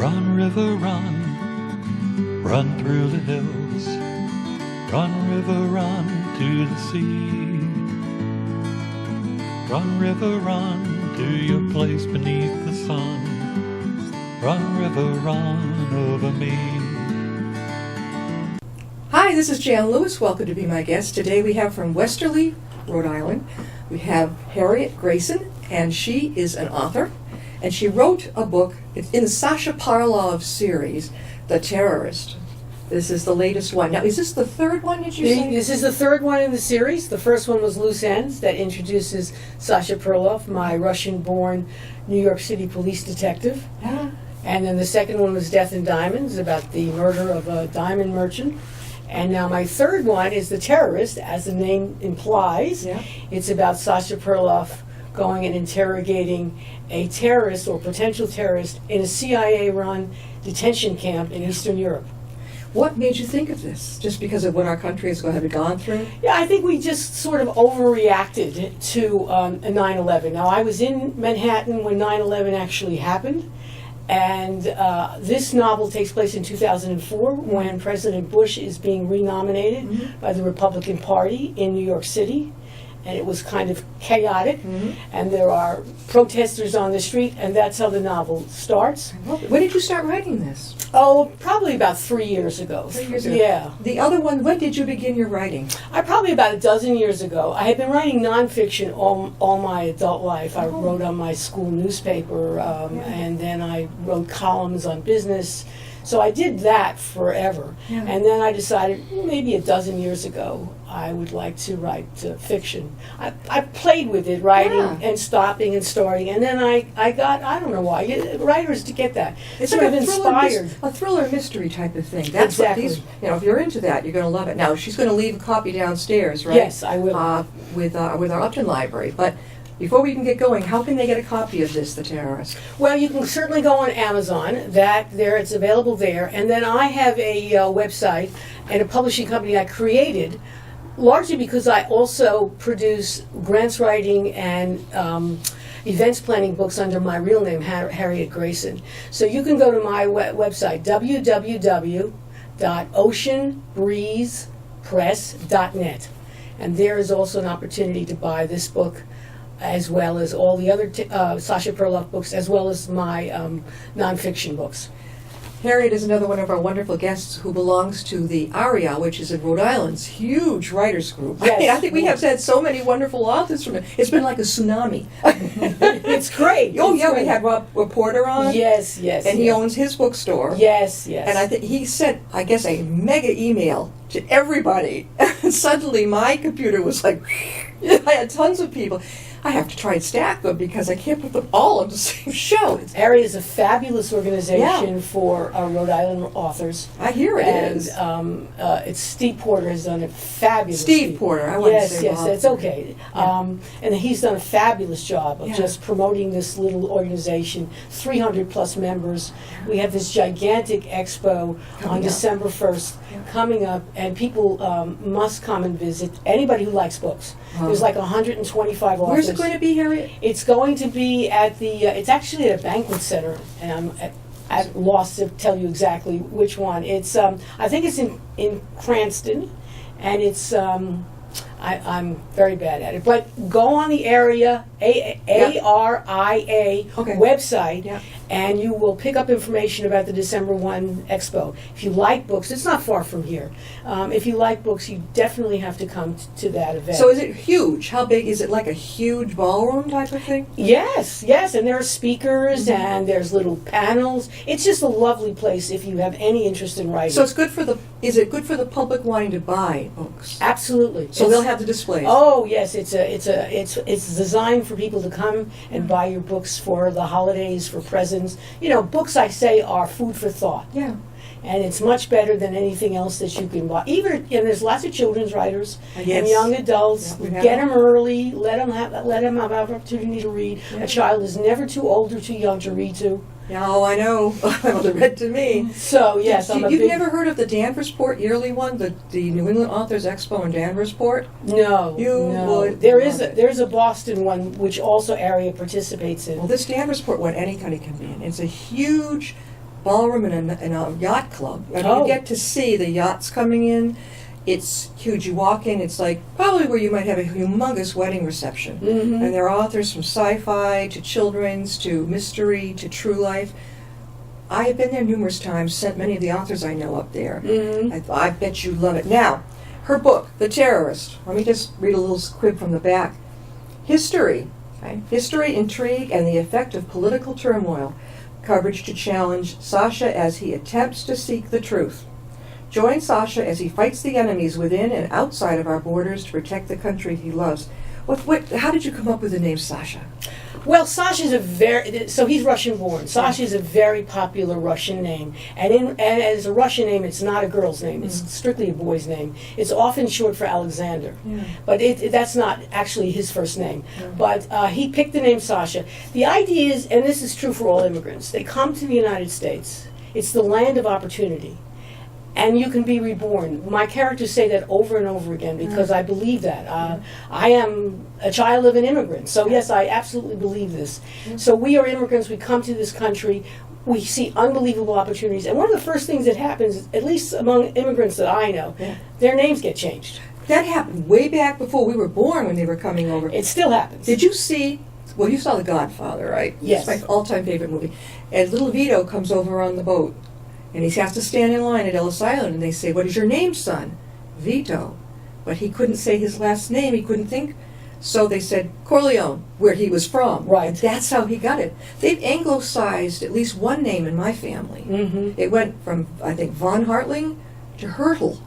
Run, river, run, run through the hills. Run, river, run to the sea. Run, river, run to your place beneath the sun. Run, river, run over me. Hi, this is Jan Lewis. Welcome to be my guest. Today we have from Westerly, Rhode Island, we have Harriet Grayson, and she is an author. And she wrote a book. It's in the Sasha Parlov series, The Terrorist. This is the latest one. Now, is this the third one, did you say? This is the third one in the series. The first one was Loose Ends, that introduces Sasha Parlov, my Russian-born New York City police detective. Yeah. And then the second one was Death and Diamonds, about the murder of a diamond merchant. And now my third one is The Terrorist, as the name implies. Yeah. It's about Sasha Parlov going and interrogating a terrorist or potential terrorist in a CIA-run detention camp in Eastern Europe. What made you think of this? Just because of what our country has gone through? Yeah, I think we just sort of overreacted to 9/11. Now, I was in Manhattan when 9/11 actually happened, and this novel takes place in 2004 when President Bush is being renominated by the Republican Party in New York City. And it was kind of chaotic, and there are protesters on the street, and that's how the novel starts. When did you start writing this? Oh, probably about 3 years ago. 3 years ago. Yeah. The other one, when did you begin your writing? Probably about a dozen years ago. I had been writing nonfiction all my adult life. I wrote on my school newspaper, and then I wrote columns on business. So I did that forever. Yeah. And then I decided maybe a dozen years ago I would like to write fiction. I played with it, writing and stopping and starting. And then I got, I don't know why, writers to get that. It's sort like of inspired. a thriller mystery type of thing. That's Exactly. what these, if you're into that, you're going to love it. Now, she's going to leave a copy downstairs, right? Yes, I will. With our Upton Library. But before we can get going, how can they get a copy of this, The Terrorist? Well, you can certainly go on Amazon. It's available there. And then I have a website and a publishing company I created, largely because I also produce grants writing and events planning books under my real name, Harriet Grayson. So you can go to my website, www.oceanbreezepress.net. And there is also an opportunity to buy this book, as well as all the other Sasha Parlov books, as well as my nonfiction books. Harriet is another one of our wonderful guests who belongs to the ARIA, which is in Rhode Island's huge writers group. Yes. I think we have had so many wonderful authors from it. It's been like a tsunami. It's great. Oh, It's yeah, great. we had Rob Porter on. Yes. And he owns his bookstore. Yes. And I think he sent, I guess, a mega email to everybody. And suddenly my computer was like, I had tons of people. I have to try and stack them because I can't put them all on the same show. ARIA is a fabulous organization for Rhode Island authors. I hear it is. And it's Steve Porter has done a fabulous. Steve Porter, I want to say Yes, Bob. that's okay. Yeah. And he's done a fabulous job of Yeah. just promoting this little organization. 300 plus members. We have this gigantic expo on up. December 1st coming up, and people must come and visit. Anybody who likes books. There's like 125 authors. Where's it going to be, Harriet? It's going to be at the, it's actually at a banquet center, and I'm at loss to tell you exactly which one. It's, I think it's in Cranston, and it's, I'm very bad at it. But go on the ARIA, ARIA website, and you will pick up information about the December 1 Expo. If you like books, it's not far from here. If you like books, you definitely have to come to that event. So is it huge? How big? Is it like a huge ballroom type of thing? Yes, and there are speakers and there's little panels. It's just a lovely place if you have any interest in writing. So it's good for is it good for the public wanting to buy books? Absolutely. So they'll have the displays. Oh yes, it's designed for people to come and buy your books for the holidays, for presents. Books, I say, are food for thought. Yeah. And it's much better than anything else that you can buy. And there's lots of children's writers and young adults. Yeah, Get them early. Let them have opportunity to read. Yeah. A child is never too old or too young to read to. Yeah, oh, I know. It read to me. So yes, You've never heard of the Danversport yearly one, the New England Authors Expo in Danversport? No, You no. would There's love a Boston one which also ARIA participates in. Well, this Danversport one, anybody can be in. It's a huge ballroom in a yacht club. I mean, Oh. you get to see the yachts coming in. It's huge. You walk in, it's like probably where you might have a humongous wedding reception. Mhm. And there are authors from sci-fi to children's to mystery to true life. I have been there numerous times, sent many of the authors I know up there. Mhm. I bet you love it. Now, her book, The Terrorist. Let me just read a little quib from the back. History. Okay? History, intrigue, and the effect of political turmoil. Coverage to challenge Sasha as he attempts to seek the truth. Join Sasha as he fights the enemies within and outside of our borders to protect the country he loves. How did you come up with the name Sasha? Well, Sasha's so he's Russian born. Sasha's a very popular Russian name. And as a Russian name, it's not a girl's name. It's strictly a boy's name. It's often short for Alexander. Yeah. But that's not actually his first name. Yeah. But he picked the name Sasha. The idea is, and this is true for all immigrants, they come to the United States. It's the land of opportunity. And you can be reborn. My characters say that over and over again because I believe that. I am a child of an immigrant. So yes, I absolutely believe this. So we are immigrants. We come to this country. We see unbelievable opportunities. And one of the first things that happens, at least among immigrants that I know, their names get changed. That happened way back before we were born when they were coming over. It still happens. Did you see, well, you saw The Godfather, right? Yes. It's my all-time favorite movie. And little Vito comes over on the boat. And he has to stand in line at Ellis Island, and they say, "What is your name, son?" Vito. But he couldn't say his last name. He couldn't think. So they said Corleone, where he was from. Right. And that's how he got it. They've anglicized at least one name in my family. Mm-hmm. It went from, I think, Von Hartling to Hurtle.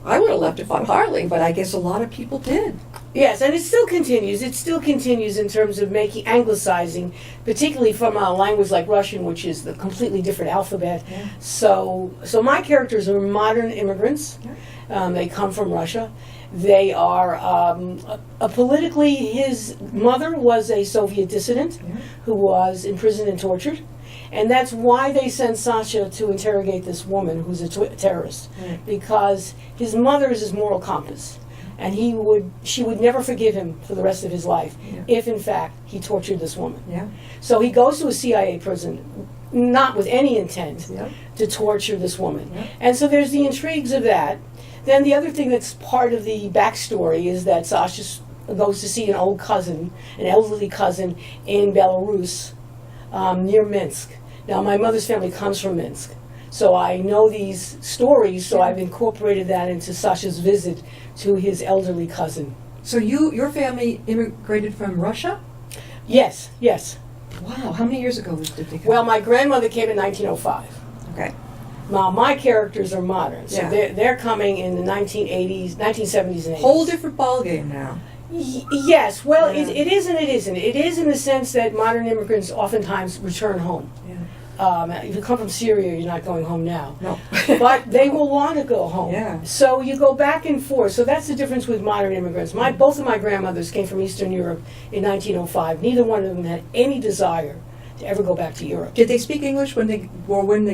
I would have left it Von Hartling, but I guess a lot of people did. Yes, and it still continues. It still continues in terms of making anglicizing, particularly from a language like Russian, which is the completely different alphabet. Yeah. So my characters are modern immigrants. They come from Russia. They are politically. His mother was a Soviet dissident who was imprisoned and tortured, and that's why they sent Sasha to interrogate this woman who's a terrorist, because his mother is his moral compass. And she would never forgive him for the rest of his life if, in fact, he tortured this woman. Yeah. So he goes to a CIA prison, not with any intent Yeah. to torture this woman. Yeah. And so there's the intrigues of that. Then the other thing that's part of the backstory is that Sasha goes to see an old cousin, an elderly cousin in Belarus, near Minsk. Now, my mother's family comes from Minsk. So I know these stories, so I've incorporated that into Sasha's visit to his elderly cousin. So your family immigrated from Russia? Yes, yes. Wow. How many years ago did they come? Well, my grandmother came in 1905. Okay. Now, my characters are modern, so Yeah. they're coming in the 1970s and 80s. Whole different ballgame now. Yes, well, Yeah. it is and it isn't. It is in the sense that modern immigrants oftentimes return home. Yeah. If you come from Syria, you're not going home now. No. But they will want to go home. Yeah. So you go back and forth. So that's the difference with modern immigrants. Both of my grandmothers came from Eastern Europe in 1905. Neither one of them had any desire to ever go back to Europe. Did they speak English when they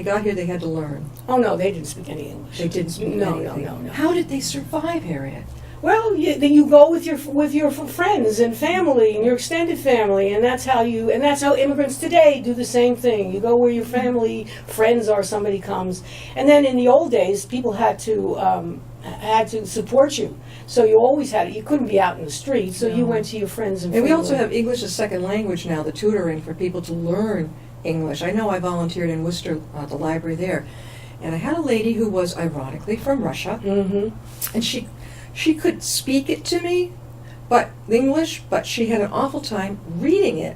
got here? They had to learn. Oh no, they didn't speak any English. They didn't speak No, anything. no. How did they survive, Harriet? Well, you go with your friends and family and your extended family, and that's how immigrants today do the same thing. You go where your family, friends are. Somebody comes, and then in the old days, people had to support you. So you always had it. You couldn't be out in the street, so you went to your friends and And family. we also have English as second language now, the tutoring for people to learn English. I know I volunteered in Worcester at the library there, and I had a lady who was ironically from Russia, and she could speak it to me, but English, but she had an awful time reading it.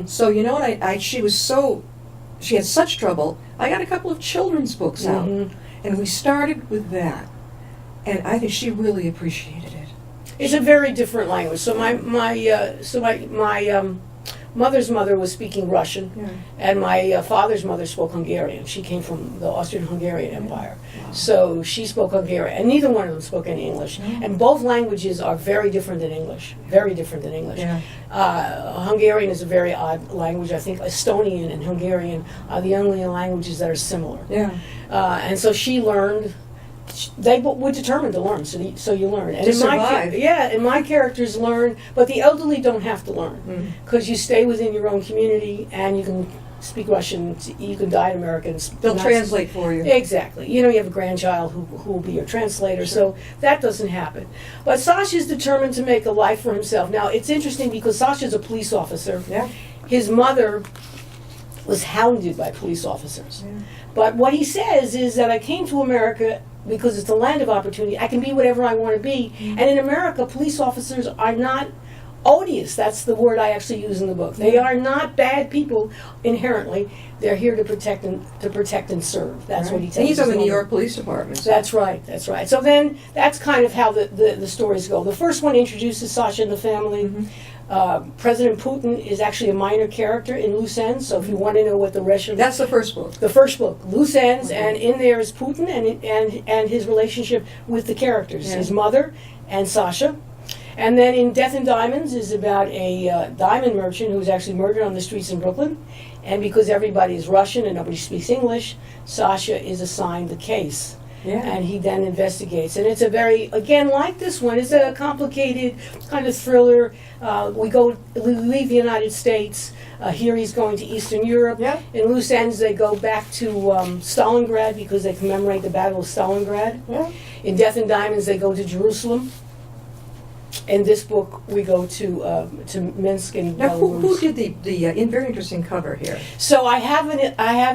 So you know what? She had such trouble. I got a couple of children's books out, and we started with that, and I think she really appreciated it. It's a very different language. So my mother's mother was speaking Russian, and my father's mother spoke Hungarian. She came from the Austrian-Hungarian Empire. Wow. So she spoke Hungarian, and neither one of them spoke any English. And both languages are very different than English, very different than English. Yeah. Hungarian is a very odd language. I think Estonian and Hungarian are the only languages that are similar. Yeah. And so she learned. They were determined to learn, so you learn. And To survive. And my characters learn, but the elderly don't have to learn because you stay within your own community and you can speak Russian, you can die in America. And They'll translate for you. Exactly. You have a grandchild who will be your translator, so that doesn't happen. But Sasha's determined to make a life for himself. Now, it's interesting because Sasha's a police officer. Yeah. His mother was hounded by police officers. Yeah. But what he says is that I came to America because it's a land of opportunity. I can be whatever I want to be. And in America, police officers are not odious. That's the word I actually use in the book. They are not bad people inherently. They're here to protect and serve. That's what he tells us. And he's on the New York Police Department. So. That's right. So then that's kind of how the stories go. The first one introduces Sasha and the family. President Putin is actually a minor character in Loose Ends, so if you want to know what the Russian... That's the first book. The first book, Loose Ends, and in there is Putin and his relationship with the characters, his mother and Sasha. And then in Death and Diamonds is about a diamond merchant who was actually murdered on the streets in Brooklyn. And because everybody is Russian and nobody speaks English, Sasha is assigned the case. Yeah. And he then investigates. And it's a very, again, like this one, it's a complicated kind of thriller. We leave the United States. Here he's going to Eastern Europe. Yeah. In Loose Ends, they go back to Stalingrad because they commemorate the Battle of Stalingrad. Yeah. In Death and Diamonds, they go to Jerusalem. In this book, we go to Minsk and Now, Belarus. who did the very interesting cover here? So I have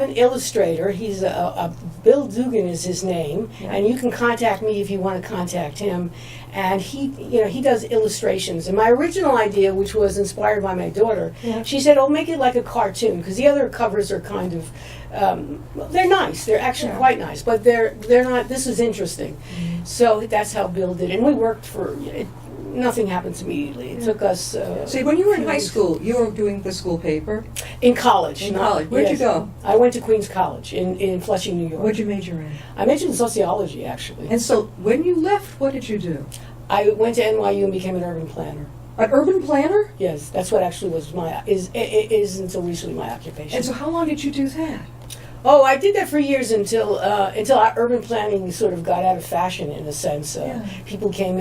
an illustrator. He's Bill Dugan is his name, and you can contact me if you want to contact him. And he does illustrations. And my original idea, which was inspired by my daughter, she said, "Oh, make it like a cartoon," because the other covers are kind of they're nice. They're actually quite nice, but they're not. This is interesting. Mm-hmm. So that's how Bill did it. And we worked for. Nothing happens immediately. It took us... See, when you were in high school, you were doing the school paper? In college. In college. Where'd you go? I went to Queens College in Flushing, New York. What'd you major in? I majored in sociology, actually. And so, when you left, what did you do? I went to NYU and became an urban planner. An urban planner? Yes, that's what actually was is until recently my occupation. And so how long did you do that? Oh, I did that for years until urban planning sort of got out of fashion in a sense. People came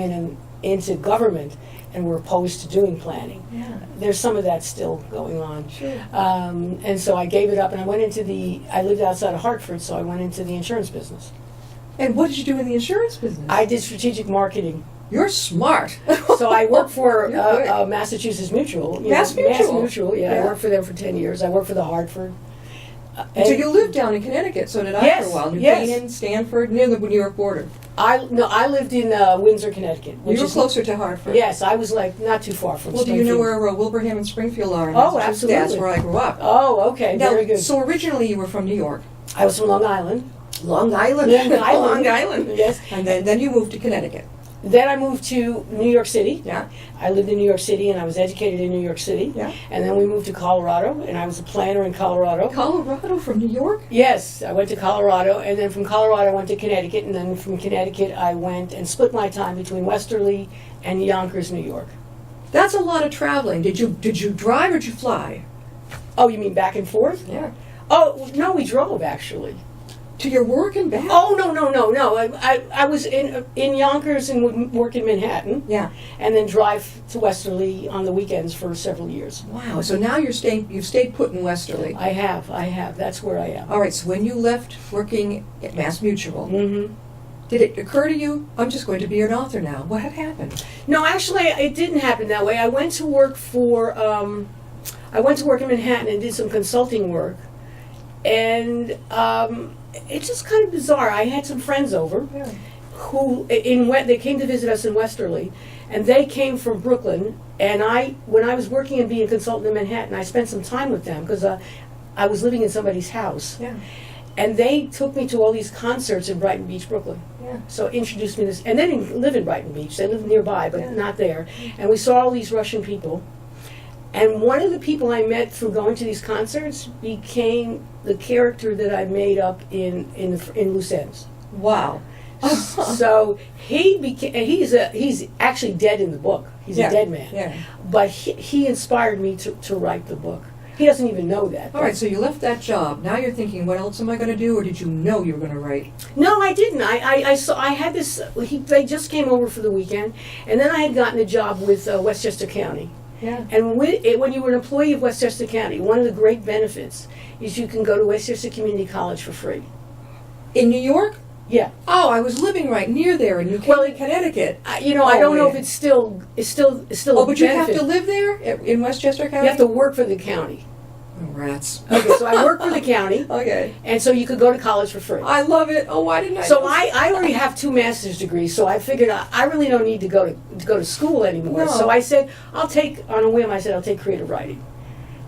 into government and were opposed to doing planning. Yeah. There's some of that still going on. Sure. And so I gave it up and I lived outside of Hartford, so I went into the insurance business. And what did you do in the insurance business? I did strategic marketing. You're smart. So I worked for Massachusetts Mutual. Mass Mutual? Yeah. I worked for them for 10 years. I worked for the Hartford. So you lived down in Connecticut, so did I for a while. New Canaan, Stanford, near the New York border. I lived in Windsor, Connecticut. You were closer to Hartford. Yes, I was not too far from Springfield. Do you know where Wilbraham and Springfield are? Oh, absolutely. That's where I grew up. Oh, okay, Now, very good. So originally you were from New York. I was from Long Island. Long Island. Long Island. Yes. And then you moved to Connecticut. Then I moved to New York City. Yeah. I lived in New York City and I was educated in New York City. Yeah. And then we moved to Colorado and I was a planner in Colorado. Colorado from New York? Yes, I went to Colorado and then from Colorado I went to Connecticut and then from Connecticut I went and split my time between Westerly and Yonkers, New York. That's a lot of traveling. Did you drive or did you fly? Oh, you mean back and forth? Yeah. Oh, no, we drove actually. To your work and back? Oh, no. I was in Yonkers and would work in Manhattan. Yeah. And then drive to Westerly on the weekends for several years. Wow. So now you've stayed put in Westerly. I have. That's where I am. All right. So when you left working at Mass Mutual, Mm-hmm. did it occur to you, I'm just going to be an author now? What had happened? No, actually, it didn't happen that way. I went to work in Manhattan and did some consulting work. And it's just kind of bizarre. I had some friends over who they came to visit us in Westerly, and they came from Brooklyn. And when I was working and being a consultant in Manhattan, I spent some time with them because I was living in somebody's house. Yeah. And they took me to all these concerts in Brighton Beach, Brooklyn. Yeah. So introduced me to this, and they didn't live in Brighton Beach. They lived nearby, but not there. And we saw all these Russian people. And one of the people I met through going to these concerts became the character that I made up in Loose Ends. Wow. So he's actually dead in the book. He's a dead man. Yeah. But he inspired me to write the book. He doesn't even know that. All right, so you left that job. Now you're thinking, what else am I going to do, or did you know you were going to write? No, I didn't. I had this. They just came over for the weekend, and then I had gotten a job with Westchester County. Yeah. And when you were an employee of Westchester County, one of the great benefits is you can go to Westchester Community College for free. In New York? Yeah. Oh, I was living right near there in New Connecticut. I don't know if it's still Oh, a but you have benefit. to live there in Westchester County? You have to work for the county. Oh, rats. Okay, so I work for the county, Okay. and so you could go to college for free. I love it. Oh, why didn't I? So know? I already have 2 master's degrees, so I figured I really don't need to go to school anymore. No. So I said, I'll take creative writing.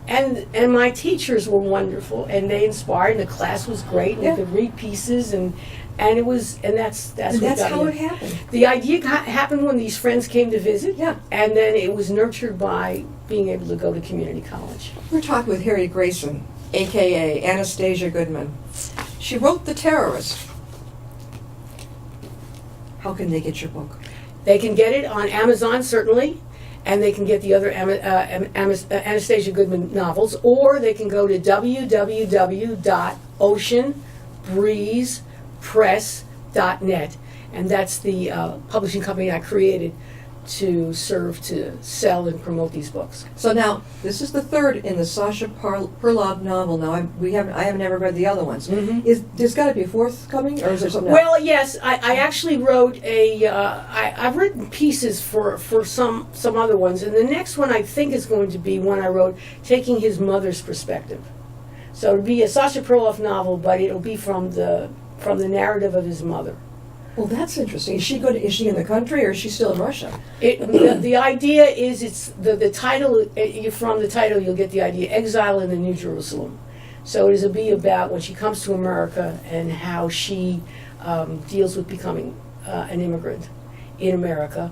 And my teachers were wonderful, and they inspired, and the class was great, and Yeah. we could read pieces, and that's And what that's got how me. it happened. The idea happened when these friends came to visit, Yeah. and then it was nurtured by being able to go to community college. We're talking with Harriet Grayson, a.k.a. Anastasia Goodman. She wrote The Terrorist. How can they get your book? They can get it on Amazon, certainly, and they can get the other Anastasia Goodman novels, or they can go to www.oceanbreezepress.net, and that's the publishing company I created to serve to sell and promote these books. So now, this is the third in the Sasha Perlov novel. Now, I haven't ever read the other ones. Mhm. There's got to be a fourth coming, or is there something Well, yes, I actually wrote I've written pieces for some other ones, and the next one I think is going to be one I wrote taking his mother's perspective. So it'll be a Sasha Perlov novel, but it'll be from the narrative of his mother. Well, that's interesting. Is she in the country, or is she still in Russia? The idea is it's the title. From the title, you'll get the idea: Exile in the New Jerusalem. So it'll be about when she comes to America and how she deals with becoming an immigrant in America,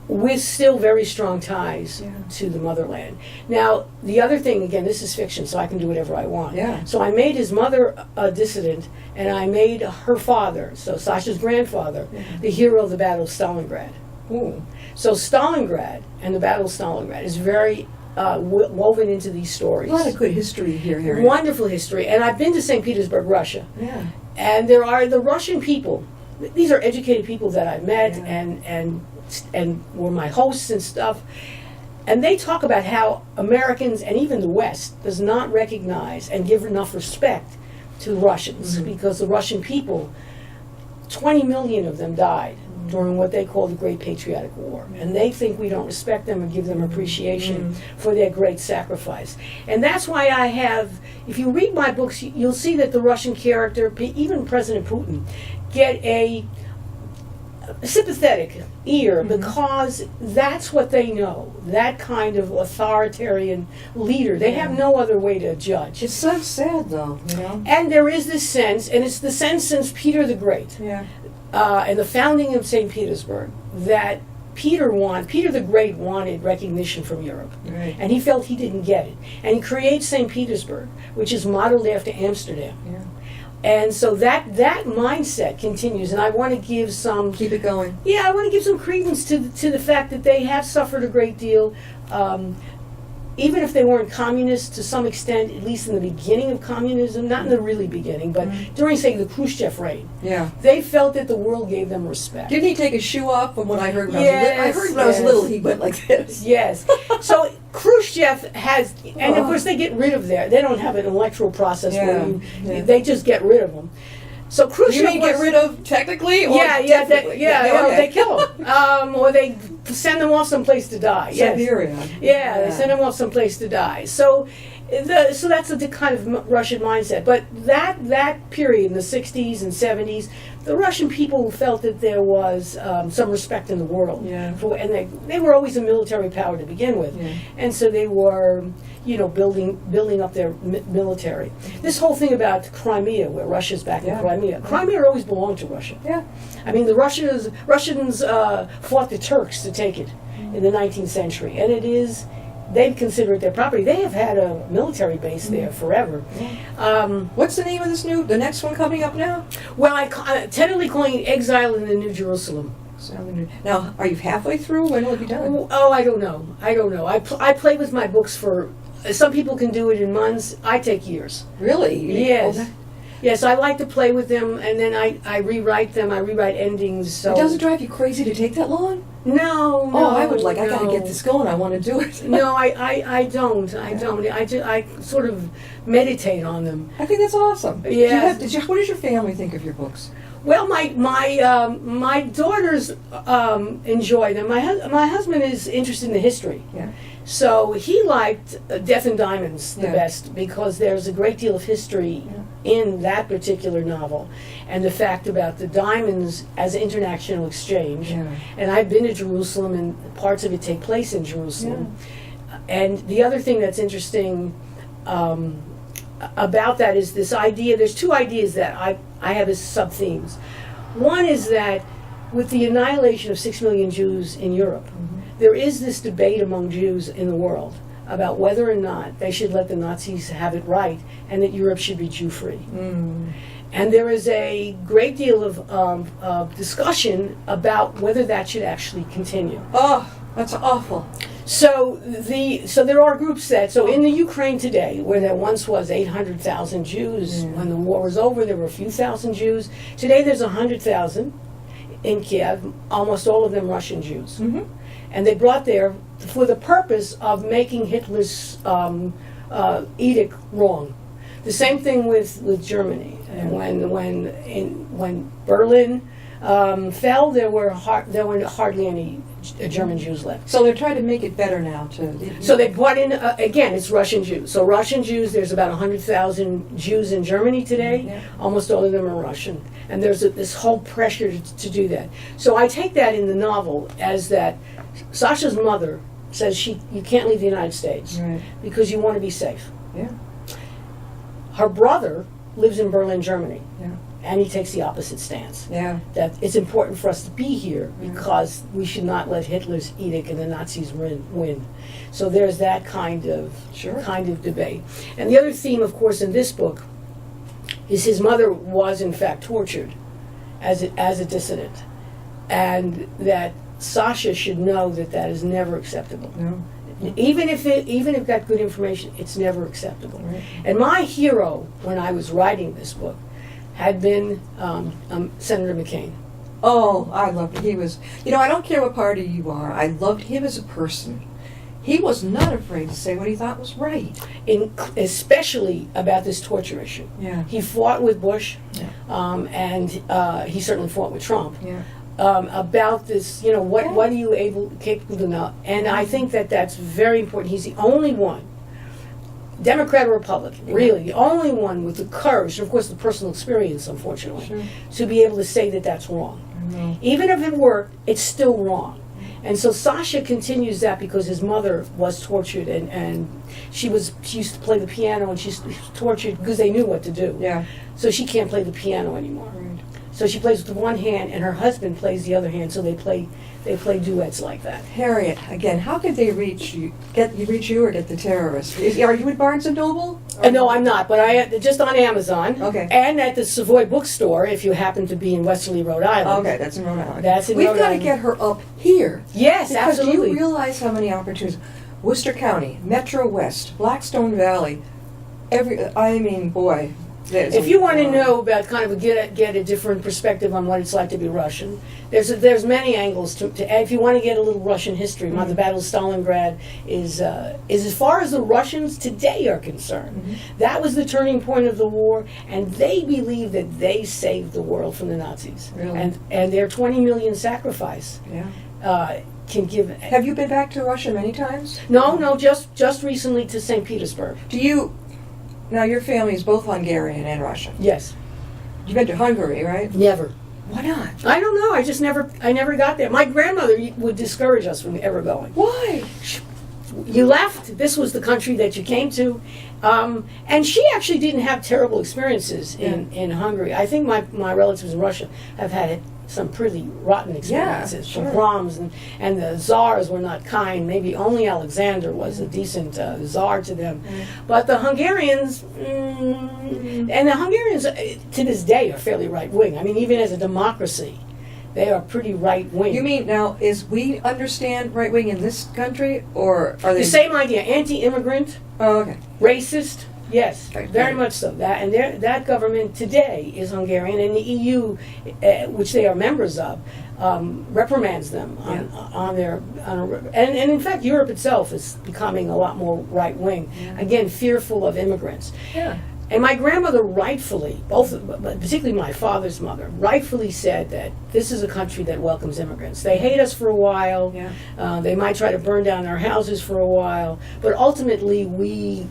with still very strong ties to the motherland. Now, the other thing, again, this is fiction, so I can do whatever I want. Yeah. So I made his mother a dissident, and I made her father, so Sasha's grandfather, the hero of the Battle of Stalingrad. Ooh. So Stalingrad and the Battle of Stalingrad is very woven into these stories. A lot of good history here, Harriet. Wonderful history. And I've been to St. Petersburg, Russia. Yeah. And there are the Russian people. These are educated people that I met and were my hosts and stuff. And they talk about how Americans and even the West does not recognize and give enough respect to Russians, because the Russian people, 20 million of them died during what they call the Great Patriotic War. And they think we don't respect them and give them appreciation for their great sacrifice. And that's why I have, if you read my books, you'll see that the Russian character, even President Putin, get a sympathetic ear, because that's what they know, that kind of authoritarian leader. They have no other way to judge. It's so sad, though, you know? And there is this sense, and it's the sense since Peter the Great, Yeah. and the founding of St. Petersburg, that Peter the Great wanted recognition from Europe. Right. And he felt he didn't get it. And he creates St. Petersburg, which is modeled after Amsterdam. Yeah. And so that mindset continues, and I want to give some... Keep it going. Yeah, I want to give some credence to the fact that they have suffered a great deal. Even if they weren't communists to some extent, at least in the beginning of communism, not in the really beginning, but during, say, the Khrushchev reign, Yeah. they felt that the world gave them respect. Didn't he take his shoe off? From what I heard when I Yes, heard when I was yes. little, he went like this. Yes. So Khrushchev has, and of course they get rid of they don't have an electoral process where they just get rid of them. So Khrushchev You mean get rid of technically? Or definitely? They kill them, or they send them off someplace to die. Yes. Siberia. Yeah, they send them off someplace to die. So that's the kind of Russian mindset. But that period in the 60s and 70s, the Russian people felt that there was some respect in the world. Yeah. And they were always a military power to begin with. Yeah. And so they were, building up their military. This whole thing about Crimea, where Russia's back in Crimea. Crimea always belonged to Russia. Yeah. I mean, the Russians fought the Turks to take it in the 19th century, and they consider it their property. They have had a military base there forever. What's the name of the next one coming up now? Well, I'm tentatively calling it Exile in the New Jerusalem. Now, are you halfway through? When will it be done? Oh, I don't know. I play with my books for. Some people can do it in months. I take years. Really? Yes. Yes, I like to play with them, and then I rewrite them. I rewrite endings. So It doesn't drive you crazy to take that long? No. Oh, I would like. I got to no. get this going. I want to do it. No, I don't. I sort of meditate on them. I think that's awesome. Yeah. What does your family think of your books? Well, my daughters enjoy them. My husband is interested in the history. Yeah. So he liked Death and Diamonds the Yeah. best because there's a great deal of history in that particular novel, and the fact about the diamonds as international exchange. Yeah. And I've been to Jerusalem, and parts of it take place in Jerusalem. And the other thing that's interesting about that is this idea. There's two ideas that I have as sub-themes. One is that with the annihilation of 6 million Jews in Europe, there is this debate among Jews in the world about whether or not they should let the Nazis have it right and that Europe should be Jew-free. And there is a great deal of discussion about whether that should actually continue. Oh, that's awful. So there are groups so in the Ukraine today, where there once was 800,000 Jews, when the war was over, there were a few thousand Jews. Today there's 100,000 in Kiev, almost all of them Russian Jews. And they brought there for the purpose of making Hitler's edict wrong. The same thing with Germany. And when Berlin fell, there were hardly any German Jews left. So they're trying to make it better now. So they brought in, again, it's Russian Jews. So Russian Jews, there's about 100,000 Jews in Germany today. Almost all of them are Russian. And there's this whole pressure to do that. So I take that in the novel as that Sasha's mother says you can't leave the United States because you want to be safe. Yeah. Her brother lives in Berlin, Germany. Yeah. And he takes the opposite stance. Yeah. That it's important for us to be here because we should not let Hitler's edict and the Nazis win. So there's that kind of debate. And the other theme, of course, in this book is his mother was in fact tortured as a dissident, and that Sasha should know that is never acceptable. No. Even if it got good information, it's never acceptable. Right. And my hero when I was writing this book had been Senator McCain. Oh, I loved it. He was, I don't care what party you are, I loved him as a person. He was not afraid to say what he thought was right. Especially about this torture issue. Yeah. He fought with Bush, Yeah. and he certainly fought with Trump. Yeah. About this, what are you capable to know? And I think that's very important. He's the only one, Democrat or Republican, really, the only one with the courage, and of course the personal experience, unfortunately, to be able to say that that's wrong. Even if it worked, it's still wrong. And so Sasha continues that because his mother was tortured, and she used to play the piano, and she's tortured because they knew what to do. Yeah. So she can't play the piano anymore. Right. So she plays with one hand, and her husband plays the other hand. So they play duets like that. Harriet, again, how could they reach you or get the terrorists? Are you at Barnes & Noble? No, I'm not, but I just on Amazon. Okay. And at the Savoy Bookstore, if you happen to be in Westerly, Rhode Island. Okay, that's in Rhode Island. That's in We've Rhode got to Island. get her up here. Yes, Because absolutely. do you realize how many opportunities? Worcester County, Metro West, Blackstone Valley, boy. If you want to know about kind of get a different perspective on what it's like to be Russian, there's many angles to if you want to get a little Russian history. The Battle of Stalingrad is as far as the Russians today are concerned. That was the turning point of the war, and they believe that they saved the world from the Nazis. Really? And their 20 million sacrifice can give. Have you been back to Russia many times? No, just recently to St. Petersburg. Now your family is both Hungarian and Russian. Yes. You've been to Hungary, right? Never. Why not? I don't know. I never got there. My grandmother would discourage us from ever going. Why? You left. This was the country that you came to. And she actually didn't have terrible experiences in Hungary. I think my relatives in Russia have had some pretty rotten experiences. Yeah, sure. Pogroms and the czars were not kind. Maybe only Alexander was a decent czar to them. But the Hungarians, and the Hungarians to this day are fairly right-wing. I mean, even as a democracy, they are pretty right-wing. You mean now, we understand right-wing in this country, or are they... The same idea, anti-immigrant, Oh, okay. racist, Yes, Right, very right. much so. That government today is Hungarian, and the EU, which they are members of, reprimands them and in fact Europe itself is becoming a lot more right wing. Again, fearful of immigrants. Yeah. And my grandmother rightfully, particularly my father's mother, rightfully said that this is a country that welcomes immigrants. They hate us for a while. Yeah. They might try to burn down our houses for a while, but ultimately we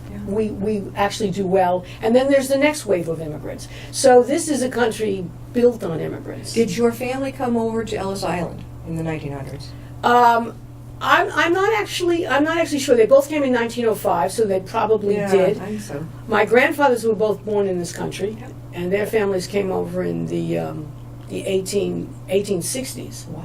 actually do well. And then there's the next wave of immigrants. So this is a country built on immigrants. Did your family come over to Ellis Island in the 1900s? I'm not actually sure. They both came in 1905, so they probably did. I think so. My grandfathers were both born in this country, and their families came over in the 1860s. Wow.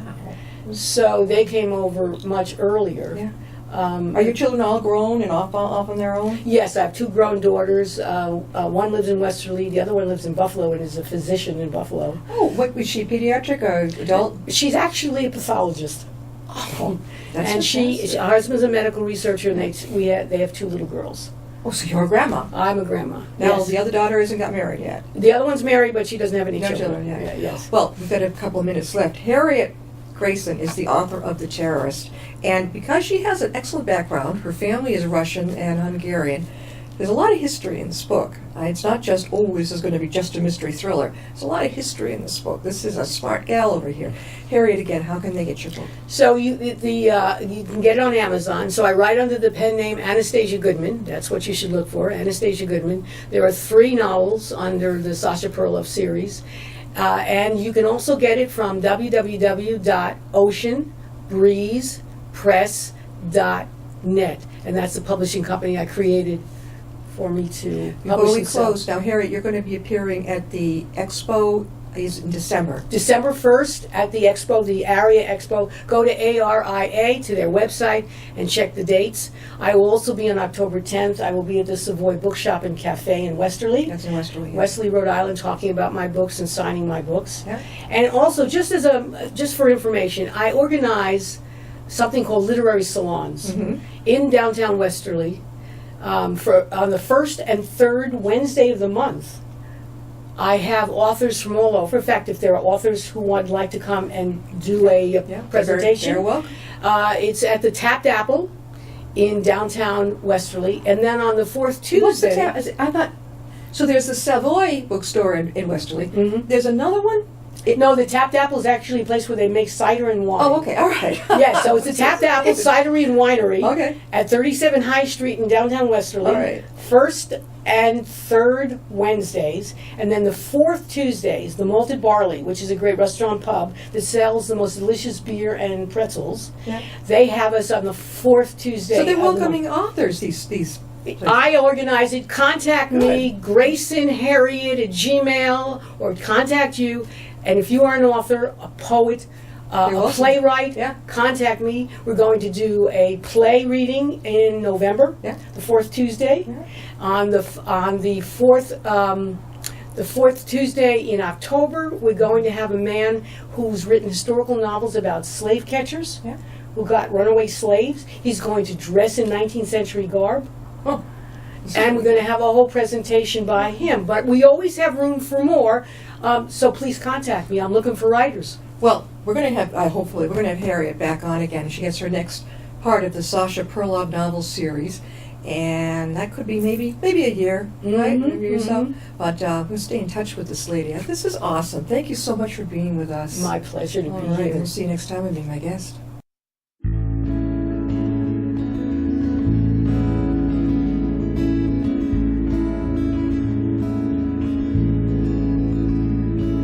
So they came over much earlier. Yeah. Are your children all grown and off on their own? Yes, I have two grown daughters. One lives in Westerly, the other one lives in Buffalo and is a physician in Buffalo. Oh, what was she, pediatric or adult? She's actually a pathologist. Oh, that's And fantastic. her husband's a medical researcher, and they have two little girls. Oh, so you're a grandma. I'm a grandma. Now, Yes. the other daughter hasn't got married yet. The other one's married, but she doesn't have any No children. children yet. Yes. Well, we've got a couple of minutes left. Harriet Grayson is the author of The Terrorist. And because she has an excellent background, her family is Russian and Hungarian, there's a lot of history in this book. It's not just, oh, this is going to be just a mystery thriller. There's a lot of history in this book. This is a smart gal over here. Harriet, again, how can they get your book? So you can get it on Amazon. So I write under the pen name Anastasia Goodman. That's what you should look for, Anastasia Goodman. There are 3 novels under the Sasha Perloff series. And you can also get it from www.oceanbreezepress.net. And that's the publishing company I created for me to Before publish we and sell. close, now, Harriet, you're going to be appearing at the expo is in December. December 1st at the expo, the ARIA Expo. Go to ARIA, to their website, and check the dates. I will also be on October 10th. I will be at the Savoy Bookshop and Cafe in Westerly. That's in Westerly. Westerly, Rhode Island, talking about my books and signing my books. Yeah. And also, just for information, I organize something called literary salons in downtown Westerly on the first and third Wednesday of the month. I have authors from all over. In fact, if there are authors who would like to come and do a presentation, They're welcome. it's at the Tapped Apple in downtown Westerly, and then on the fourth Tuesday. What's the I thought, so there's the Savoy bookstore in Westerly. Mhm. There's another one? No, the Tapped Apple is actually a place where they make cider and wine. Oh, okay, all right. Yes, so it's the Tapped Apple Cidery and Winery Okay. at 37 High Street in downtown Westerly. All right. First and third Wednesdays, and then the fourth Tuesdays, the Malted Barley, which is a great restaurant pub that sells the most delicious beer and pretzels. Yeah. They have us on the fourth Tuesday. So they're of the month. welcoming authors, these places. I organize it. Contact me, Grayson Harriet at Gmail, or contact you. And if you are an author, a poet, a welcome. playwright, Yeah. contact me. We're going to do a play reading in November, Yeah. the fourth Tuesday. Yeah. On the fourth Tuesday in October, we're going to have a man who's written historical novels about slave catchers Yeah. who got runaway slaves. He's going to dress in 19th century garb. Oh. And we're going to have a whole presentation by him. But we always have room for more, so please contact me. I'm looking for writers. Well, we're going to have, hopefully, we're going to have Harriet back on again. She gets her next part of the Sasha Perloff novel series. And that could be maybe a year, right? Maybe or so. But we'll stay in touch with this lady. This is awesome. Thank you so much for being with us. My pleasure to All be right, here. we'll see you next time and be my guest.